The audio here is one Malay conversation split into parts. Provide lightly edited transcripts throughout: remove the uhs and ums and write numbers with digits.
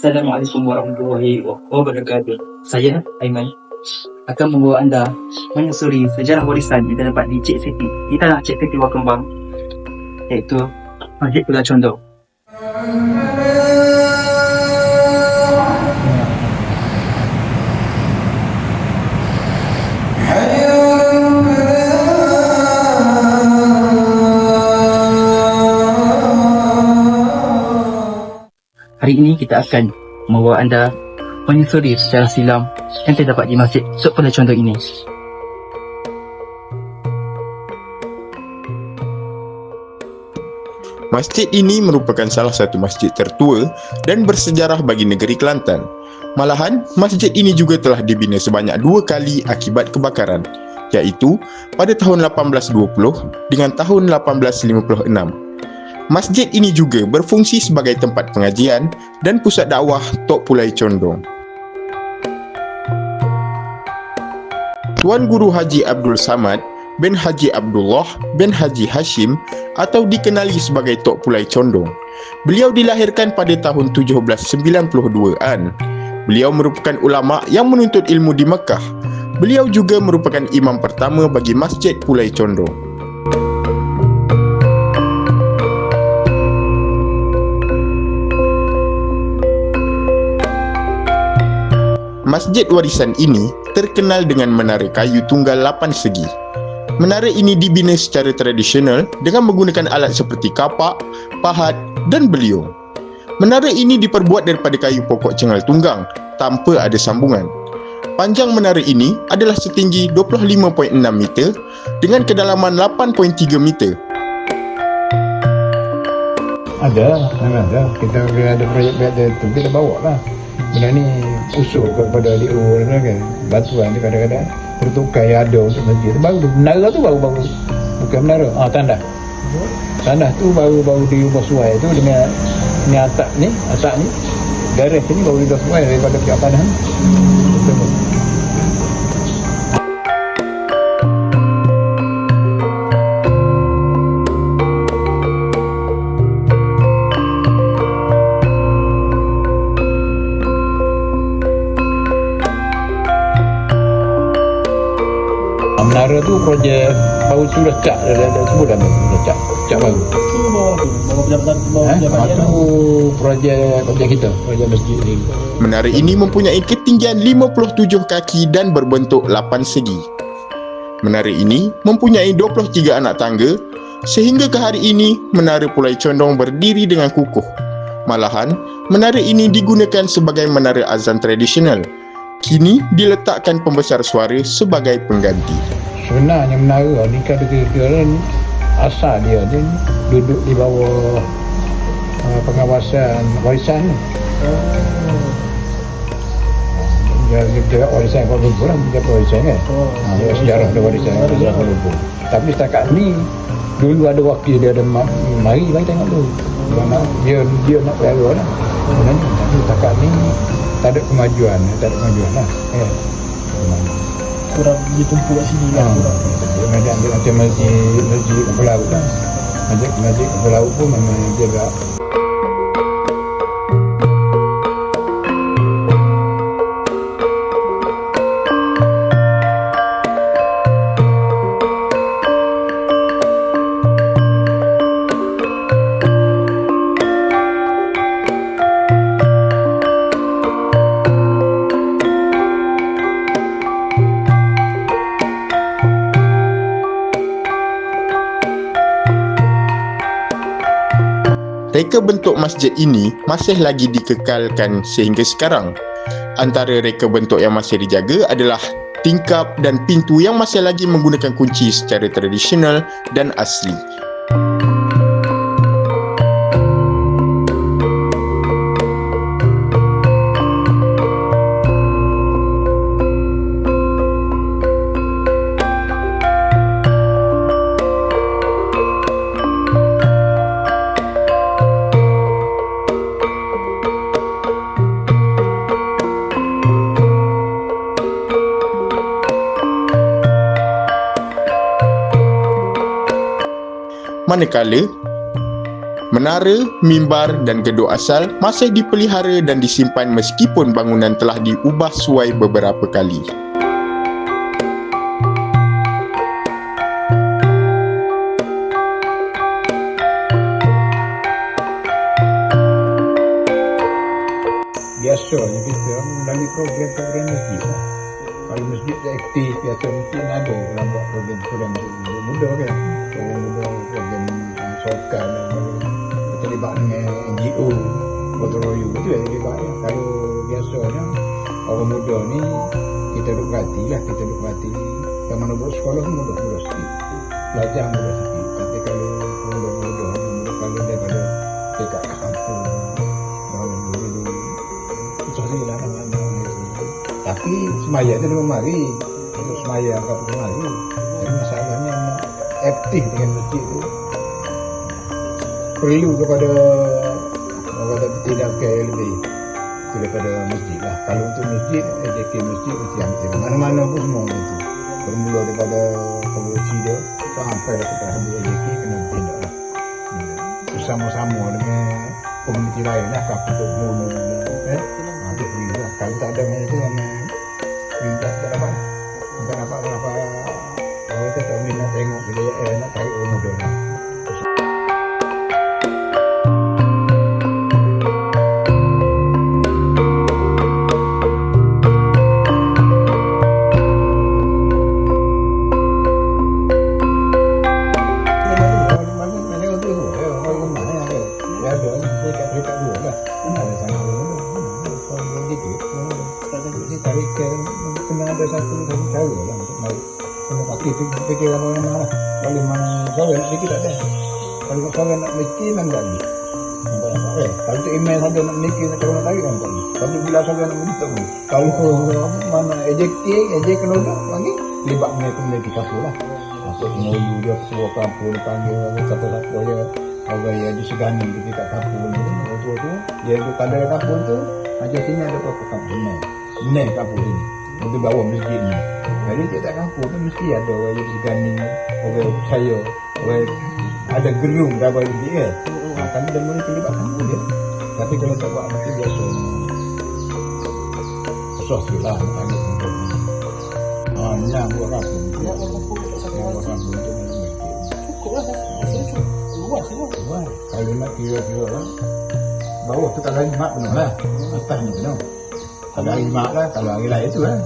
Assalamualaikum warahmatullahi wabarakatuh. Saya, Aiman, akan membawa anda menyusuri sejarah warisan yang terdapat di Cik Siti, di tanah Cik Siti Wakembang, iaitu Masjid Pulau Condong. Hari ini kita akan membawa anda menyusuri sejarah silam yang terdapat di Masjid Tok Pulau Condong ini. Masjid ini merupakan salah satu masjid tertua dan bersejarah bagi negeri Kelantan. Malahan, masjid ini juga telah dibina sebanyak 2 kali akibat kebakaran, iaitu pada tahun 1820 dengan tahun 1856. Masjid ini juga berfungsi sebagai tempat pengajian dan pusat dakwah Tok Pulai Condong. Tuan Guru Haji Abdul Samad bin Haji Abdullah bin Haji Hashim atau dikenali sebagai Tok Pulai Condong. Beliau dilahirkan pada tahun 1792-an. Beliau merupakan ulama yang menuntut ilmu di Mekah. Beliau juga merupakan imam pertama bagi Masjid Pulai Condong. Masjid warisan ini terkenal dengan menara kayu tunggal 8 segi. Menara ini dibina secara tradisional dengan menggunakan alat seperti kapak, pahat dan beliung. Menara ini diperbuat daripada kayu pokok cengal tunggang tanpa ada sambungan. Panjang menara ini adalah setinggi 25.6 meter dengan kedalaman 8.3 meter. Ada. Kita ada projek tu kita bawa lah. Benda ni usul kepada DO kan. Bantuan dia kadang-kadang pertukar yang ada untuk masjid. Baru menara tu baru bukan menara. Tanah tu baru diubah suai tu dengan ni atap ni garis ni baru diubah suai daripada pihak tanah ni. Betul. Menara tu projek baru sudah cak dah sebut dah cak baru. Itu bawa pejabat Tu projek kita, projek masjid ni. Menara ini mempunyai ketinggian 57 kaki dan berbentuk 8 segi. Menara ini mempunyai 23 anak tangga sehingga ke hari ini Menara Pulai Condong berdiri dengan kukuh. Malahan, menara ini digunakan sebagai menara azan tradisional. Kini diletakkan pembesar suara sebagai pengganti. Sebenarnya menara ni kan kira-kira asal dia duduk di bawah pengawasan warisan ni. Dia warisan Kuala Lumpur lah, dia warisan kan. Sejarah dia warisan Kuala Lumpur. Tapi setakat ni dulu ada wakil dia ada mari tengok dulu. Dia nak pelara lah. Tapi setakat ni tak ada kemajuan lah. kurang ditumpuk kat sini lah. Ambil macam masjid kapal laut lah. Masjid kapal laut pun memang jaga. Reka bentuk masjid ini masih lagi dikekalkan sehingga sekarang. Antara reka bentuk yang masih dijaga adalah tingkap dan pintu yang masih lagi menggunakan kunci secara tradisional dan asli. Manakala Menara, mimbar dan gedung asal masih dipelihara dan disimpan meskipun bangunan telah diubah suai beberapa kali. Biasanya kita melalui program-program masjid lah. Kalau masjid tu aktif, biasa mungkin ada dalam buat program-program untuk muda kan. Orang muda, program sokan dan sebagainya. Terlibat dengan NGO, gotong royong itu yang terlibat lah. Kalau biasanya orang muda ni kita duk perhati lah, kita duk perhati. Yang mana buat sekolah muda sikit. Belajar muda sikit. Tapi kalau muda kalau daripada dekat kampung, tapi semaya tu dia mari untuk semaya kapal mari. Jadi masalahnya aktif dengan masjid tu perlu kepada orang kata tindakan yang lebih daripada masjid lah. Kalau untuk masjid, AJK masjid mesti ambil mana-mana pun semua itu bermula daripada pengurusi dia sampai kepada AJK kena bertindak lah. Bersama-sama dengan komuniti lain lah, kapal untuk mulu itu perlu lah. Kalau tak ada macam tu tak dapat berapa orang tu tak minat tengok kejayaan nak tarik orang muda ni. Kena ada satu cara lah untuk naik. Kena fikir mana lah. Kalau mana kawan nak fikir tak ada. Kalau kawan nak mikir memang tak ada. Kalau tu email saja nak mikir nak kawan nak tarik kan tak ada. Kalau bila kawan nak minta pun. Kalau mana AJK kena dah panggil libat dengan komuniti kapal lah. Masuk mengulu dia ketua kapal panggil siapa-siapa dia. Orang yang disegani dekat kapal ni. Waktu dia tu kalau ada kapal tu macam sini ada berapa kapal ni kapal ni. Untuk bawa masjid ni. Jadi tiap-tiap kampung tu mesti ada orang yang disegani, orang percaya, orang ada gerung dalam masjid kan. Kami dah mula terlibat kampung dia. Tapi kalau tak buat mesti biasa. Susah sikit lah nak tanya untuk ni. Menang buat kampung tu. Buat kampung tu cukup lah. Luas semua. Kalau nak kira-kira lah. Bawah tu tak lagi mak penuh lah. Atas ni penuh. Kalau hari mak lah, kalau hari lain tu lah.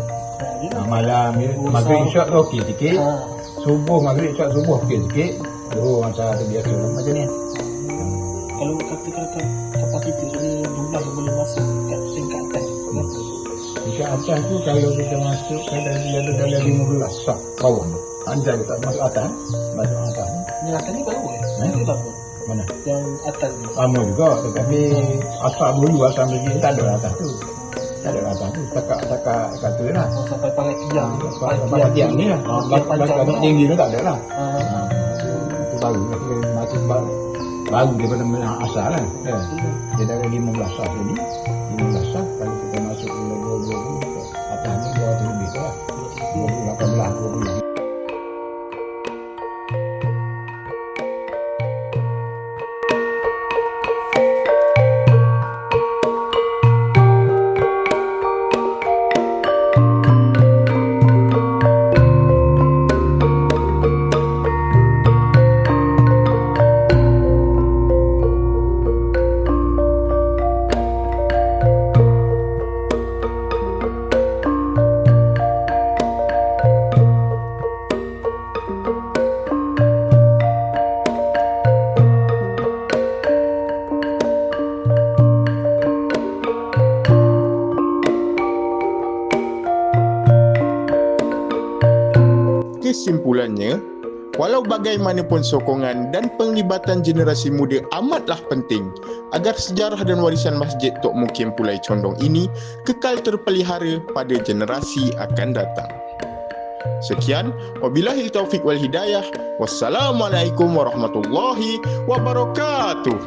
Malam maghrib isyak tu okey sikit. Subuh maghrib isyak subuh okey sikit. Masa tu biasa lah macam ni. Kalau katakan kapasiti jadi jumlah yang boleh masuk kat tingkatan Isyak atas tu kalau kita masuk kadang dia ada dalam 15 sak bawah tu. Anjay tak masuk atas. Masuk atas. Yang atas ni baru Mana? Yang atas ni Sama juga tetapi asal dulu asal begini tak ada atas tu. Tak ada atas tu. Takak kata lah. sampai pakai tiang. Pakai tiang ni lah. Pakai tinggi tu tak ada lah. Itu baru. Masuk baru daripada asal lah. Dia dah 15 sak ni. 15 sak kalau kita masuk ke 20 atas ni 2 lebih tu lah. 18 20. Kesimpulannya, walau bagaimanapun sokongan dan penglibatan generasi muda amatlah penting agar sejarah dan warisan Masjid Tok Mukim Pulai Condong ini kekal terpelihara pada generasi akan datang. Sekian, wabillahi taufiq wal hidayah. Wassalamualaikum warahmatullahi wabarakatuh.